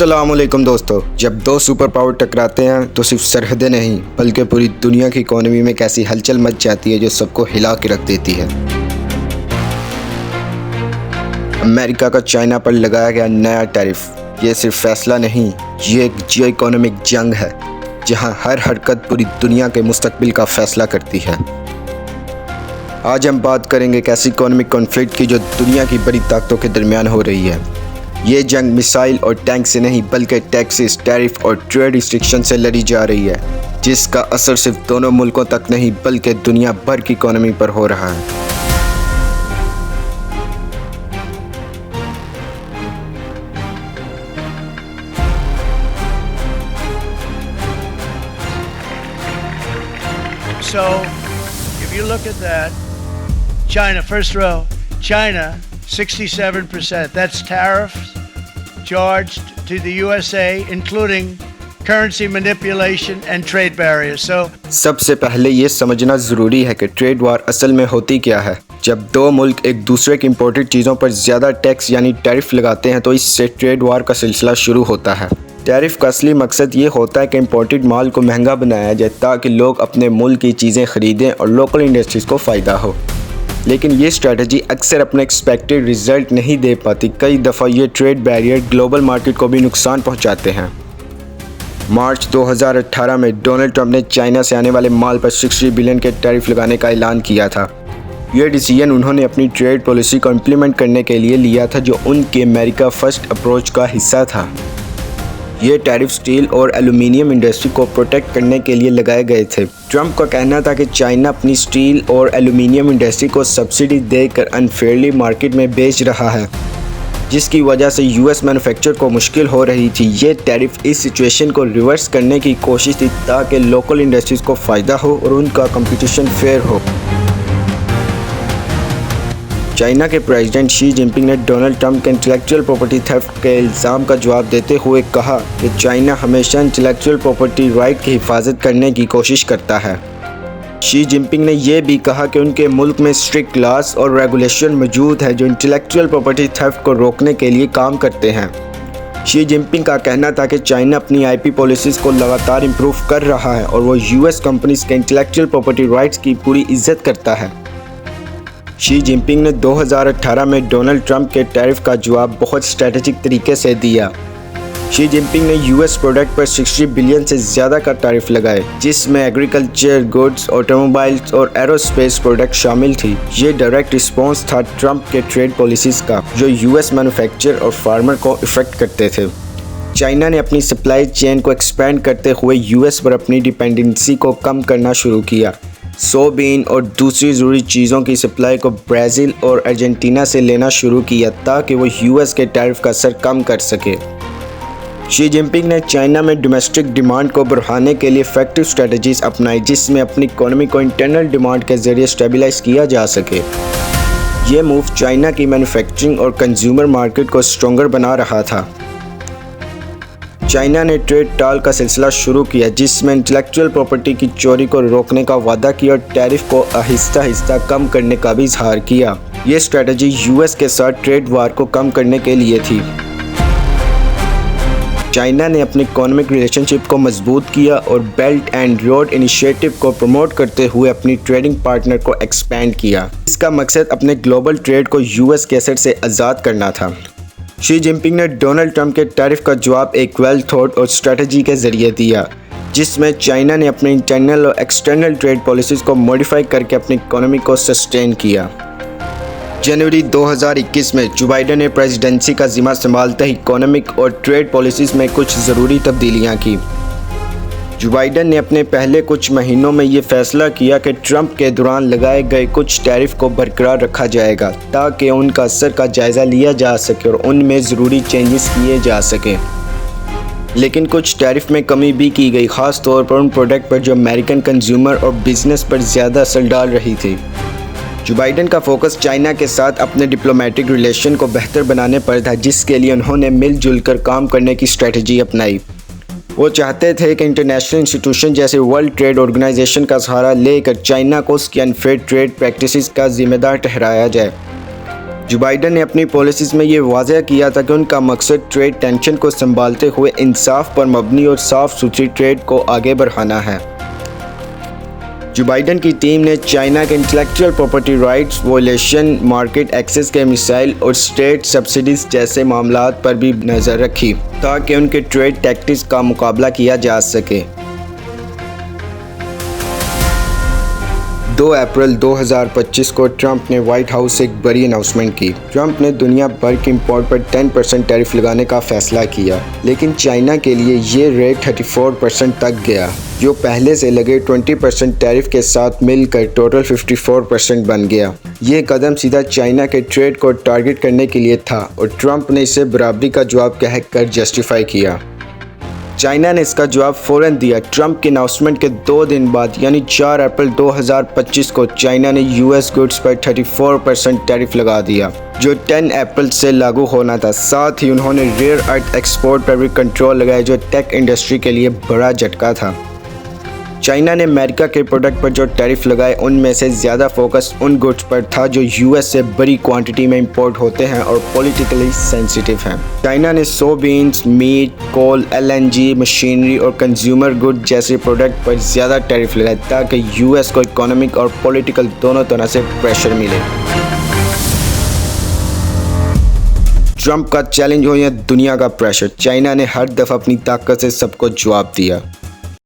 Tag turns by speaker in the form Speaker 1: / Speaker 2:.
Speaker 1: अस्सलामुअलैकुम दोस्तों। जब दो सुपर पावर टकराते हैं तो सिर्फ सरहदें नहीं बल्कि पूरी दुनिया की इकोनॉमी में कैसी हलचल मच जाती है जो सबको हिला के रख देती है। अमेरिका का चाइना पर लगाया गया नया टैरिफ ये सिर्फ फैसला नहीं, ये एक जियो इकोनॉमिक जंग है जहां हर हरकत पूरी दुनिया के मुस्तकबिल का फैसला करती है। आज हम बात करेंगे एक ऐसी इकोनॉमिक कॉन्फ्लिक्ट की जो दुनिया की बड़ी ताकतों के दरमियान हो रही है। ये जंग मिसाइल और टैंक से नहीं बल्कि टैक्सेस, टैरिफ और ट्रेड रिस्ट्रिक्शन से लड़ी जा रही है, जिसका असर सिर्फ दोनों मुल्कों तक नहीं बल्कि दुनिया भर की इकोनॉमी पर हो रहा है।
Speaker 2: So, if you look at that, China, first row, China, 67%. That's tariffs charged to the USA, including currency manipulation and trade barriers. So,
Speaker 1: सबसे पहले ये समझना ज़रूरी है कि ट्रेड वार असल में होती क्या है। जब दो मुल्क एक दूसरे की इंपोर्टेड चीज़ों पर ज़्यादा टैक्स यानी टैरिफ लगाते हैं तो इससे ट्रेड वार का सिलसिला शुरू होता है। टैरिफ का असली मकसद ये होता है कि इंपोर्टेड माल को महंगा बनाया जाए ताकि लोग अपने मुल्क की चीज़ें ख़रीदें और लोकल इंडस्ट्रीज़ को फ़ायदा हो। लेकिन ये स्ट्रेटजी अक्सर अपने एक्सपेक्टेड रिज़ल्ट नहीं दे पाती। कई दफ़ा ये ट्रेड बैरियर ग्लोबल मार्केट को भी नुकसान पहुंचाते हैं। मार्च 2018 में डोनाल्ड ट्रंप ने चाइना से आने वाले माल पर 60 बिलियन के टैरिफ लगाने का ऐलान किया था। ये डिसीजन उन्होंने अपनी ट्रेड पॉलिसी को इम्प्लीमेंट करने के लिए लिया था जो उनके अमेरिका फर्स्ट अप्रोच का हिस्सा था। ये टैरिफ स्टील और एल्यूमिनियम इंडस्ट्री को प्रोटेक्ट करने के लिए लगाए गए थे। ट्रंप का कहना था कि चाइना अपनी स्टील और एल्यूमिनियम इंडस्ट्री को सब्सिडी देकर अनफेयरली मार्केट में बेच रहा है, जिसकी वजह से यूएस मैन्युफैक्चरर को मुश्किल हो रही थी। ये टैरिफ इस सिचुएशन को रिवर्स करने की कोशिश थी ताकि लोकल इंडस्ट्रीज़ को फ़ायदा हो और उनका कंपटीशन फेयर हो। चाइना के प्रेसिडेंट शी जिनपिंग ने डोनाल्ड ट्रंप के इंटेलेक्चुअल प्रॉपर्टी थेफ्ट के इल्ज़ाम का जवाब देते हुए कहा कि चाइना हमेशा इंटेलेक्चुअल प्रॉपर्टी राइट की हिफाजत करने की कोशिश करता है। शी जिनपिंग ने यह भी कहा कि उनके मुल्क में स्ट्रिक्ट लॉज और रेगुलेशन मौजूद है जो इंटेलेक्चुअल प्रॉपर्टी थेफ्ट को रोकने के लिए काम करते हैं। शी जिनपिंग का कहना था कि चाइना अपनी आईपी पॉलिसीज़ को लगातार इम्प्रूव कर रहा है और वो यूएस कंपनीज़ के इंटेलेक्चुअल प्रॉपर्टी राइट्स की पूरी इज्जत करता है। शी जिनपिंग ने 2018 में डोनाल्ड ट्रंप के टैरिफ का जवाब बहुत स्ट्रेटेजिक तरीके से दिया। शी जिनपिंग ने यूएस प्रोडक्ट पर 60 बिलियन से ज़्यादा का टैरिफ लगाए, जिसमें एग्रीकल्चर गुड्स, ऑटोमोबाइल्स और एरोस्पेस प्रोडक्ट शामिल थी। ये डायरेक्ट रिस्पॉन्स था ट्रंप के ट्रेड पॉलिसीज़ का जो यूएस मैन्युफैक्चरर और फार्मर को इफ़ेक्ट करते थे। चाइना ने अपनी सप्लाई चेन को एक्सपेंड करते हुए यूएस पर अपनी डिपेंडेंसी को कम करना शुरू किया। सोयाबीन और दूसरी ज़रूरी चीज़ों की सप्लाई को ब्राज़ील और अर्जेंटीना से लेना शुरू किया ताकि वो यूएस के टैरिफ का असर कम कर सके। शी जिनपिंग ने चाइना में डोमेस्टिक डिमांड को बढ़ाने के लिए इफेक्टिव स्ट्रेटजीज अपनाई जिसमें अपनी इकोनॉमी को इंटरनल डिमांड के ज़रिए स्टेबलाइज किया जा सके। ये मूव चाइना की मैन्युफैक्चरिंग और कंज्यूमर मार्केट को स्ट्रॉन्गर बना रहा था। चाइना ने ट्रेड टाल का सिलसिला शुरू किया जिसमें इंटेलेक्चुअल प्रॉपर्टी की चोरी को रोकने का वादा किया और टैरिफ को आहिस्ता आहिस्ता कम करने का भी इजहार किया। ये स्ट्रेटजी यूएस के साथ ट्रेड वार को कम करने के लिए थी। चाइना ने अपनी इकोनॉमिक रिलेशनशिप को मजबूत किया और बेल्ट एंड रोड इनिशिएटिव को प्रमोट करते हुए अपनी ट्रेडिंग पार्टनर को एक्सपेंड किया। इसका मकसद अपने ग्लोबल ट्रेड को यूएस के असर से आज़ाद करना था। शी जिनपिंग ने डोनाल्ड ट्रंप के टैरिफ का जवाब एक वेल थॉट और स्ट्रेटजी के ज़रिए दिया जिसमें चाइना ने अपने इंटरनल और एक्सटर्नल ट्रेड पॉलिसीज़ को मॉडिफाई करके अपनी इकोनॉमी को सस्टेन किया। जनवरी 2021 में जो बाइडेन ने प्रेसिडेंसी का जिम्मा संभालते ही इकोनॉमिक और ट्रेड पॉलिसीज़ में कुछ ज़रूरी तब्दीलियाँ की। जो बाइडेन ने अपने पहले कुछ महीनों में ये फैसला किया कि ट्रंप के दौरान लगाए गए कुछ टैरिफ को बरकरार रखा जाएगा ताकि उनका असर का जायज़ा लिया जा सके और उनमें ज़रूरी चेंजेस किए जा सके। लेकिन कुछ टैरिफ में कमी भी की गई, ख़ास तौर पर उन प्रोडक्ट पर जो अमेरिकन कंज्यूमर और बिजनेस पर ज़्यादा असर डाल रही थी। जो बाइडेन का फोकस चाइना के साथ अपने डिप्लोमेटिक रिलेशन को बेहतर बनाने पर था जिसके लिए उन्होंने मिलजुल कर काम करने की स्ट्रेटजी अपनाई। वो चाहते थे कि इंटरनेशनल इंस्टीट्यूशन जैसे वर्ल्ड ट्रेड ऑर्गेनाइजेशन का सहारा लेकर चाइना को उसकी अनफेयर ट्रेड प्रैक्टिसेस का जिम्मेदार ठहराया जाए। जो बाइडन ने अपनी पॉलिसीज़ में ये वाज़ह किया था कि उनका मकसद ट्रेड टेंशन को संभालते हुए इंसाफ पर मबनी और साफ सुथरी ट्रेड को आगे बढ़ाना है। जो बाइडन की टीम ने चाइना के intellectual property rights violation, market access के मिसाइल और स्टेट सब्सिडीज जैसे मामलात पर भी नज़र रखी ताकि उनके ट्रेड टैक्टिक्स का मुकाबला किया जा सके। 2 अप्रैल 2025 को ट्रंप ने व्हाइट हाउस से एक बड़ी अनाउंसमेंट की। ट्रंप ने दुनिया भर के इंपोर्ट पर 10% टैरिफ लगाने का फैसला किया, लेकिन चाइना के लिए ये रेट 34% तक गया, जो पहले से लगे 20% टैरिफ के साथ मिलकर टोटल 54% बन गया। ये कदम सीधा चाइना के ट्रेड को टारगेट करने के लिए था और ट्रंप ने इसे बराबरी का जवाब कहकर जस्टिफाई किया। चाइना ने इसका जवाब फ़ौरन दिया। ट्रंप के अनाउंसमेंट के 2 दिन बाद यानी 4 अप्रैल 2025 को चाइना ने यूएस गुड्स पर 34% टैरिफ लगा दिया, जो 10 अप्रैल से लागू होना था। साथ ही उन्होंने रेयर अर्थ एक्सपोर्ट पर भी कंट्रोल लगाया, जो टेक इंडस्ट्री के लिए बड़ा झटका था। चाइना ने अमेरिका के प्रोडक्ट पर जो टैरिफ लगाए, उनमें से ज़्यादा फोकस उन गुड्स पर था जो यूएस से बड़ी क्वांटिटी में इंपोर्ट होते हैं और पॉलिटिकली सेंसिटिव हैं। चाइना ने सोयाबीन्स, मीट, कोल, एलएनजी, मशीनरी और कंज्यूमर गुड जैसे प्रोडक्ट पर ज़्यादा टैरिफ लगाए ताकि यूएस को इकोनॉमिक और पॉलिटिकल दोनों तरह से प्रेशर मिले। ट्रंप का चैलेंज हो या दुनिया का प्रेशर, चाइना ने हर दफ़ा अपनी ताकत से सबको जवाब दिया।